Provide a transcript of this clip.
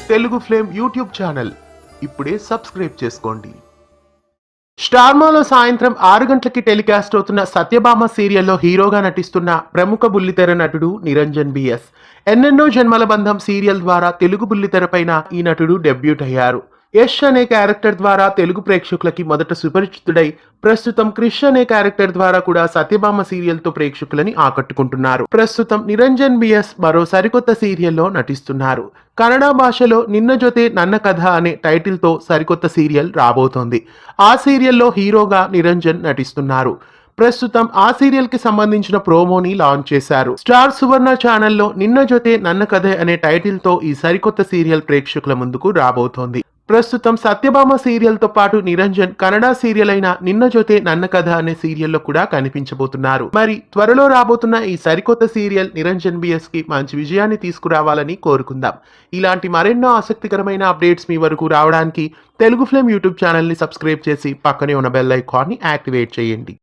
Telugu flame YouTube channel ఇప్పుడే subscribe చేసుకోండి. స్టార్మాలో సాయంత్రం 6 గంటలకి టెలికాస్ట్ అవుతున్న సత్యభామ సీరియల్లో హీరోగా నటిస్తున్న ప్రముఖ బుల్లితెర నటుడు నిరంజన్ బిఎస్. ఎన్నెన్నో జన్మల బంధం సీరియల్ ద్వారా తెలుగు బుల్లితెరపైన ఈ నటుడు డెబ్యూట్ అయ్యారు. యష్ అనే క్యారెక్టర్ ద్వారా తెలుగు ప్రేక్షకులకి మొదట సుపరిచితుడై ప్రస్తుతం క్రిష్ అనే క్యారెక్టర్ ద్వారా కూడా సత్యభామ సీరియల్ తో ప్రేక్షకులని ఆకట్టుకుంటున్నారు. ప్రస్తుతం నిరంజన్ బిఎస్ మరో సరికొత్త సీరియల్లో నటిస్తున్నారు. కన్నడ భాషలో నిన్న జొతే నన్న కథ అనే టైటిల్ తో సరికొత్త సీరియల్ రాబోతోంది. ఆ సీరియల్లో హీరోగా నిరంజన్ నటిస్తున్నారు. ప్రస్తుతం ఆ సీరియల్ కి సంబంధించిన ప్రోమోని లాంచ్ చేశారు. స్టార్ సువర్ణ ఛానల్లో నిన్న జొతే నన్న కథ అనే టైటిల్ తో ఈ సరికొత్త సీరియల్ ప్రేక్షకుల ముందుకు రాబోతోంది. ప్రస్తుతం సత్యభామ సీరియల్ తో పాటు నిరంజన్ కన్నడ సీరియల్ అయిన నిన్న జొతే నన్న కథ అనే సీరియల్లో కూడా కనిపించబోతున్నారు. మరి త్వరలో రాబోతున్న ఈ సరికొత్త సీరియల్ నిరంజన్ బిఎస్ కి మంచి విజయాన్ని తీసుకురావాలని కోరుకుందాం. ఇలాంటి మరెన్నో ఆసక్తికరమైన అప్డేట్స్ మీ వరకు రావడానికి తెలుగు ఫ్లేమ్ యూట్యూబ్ ఛానల్ ని సబ్స్క్రైబ్ చేసి పక్కనే ఉన్న బెల్ ఐకాన్ ని యాక్టివేట్ చేయండి.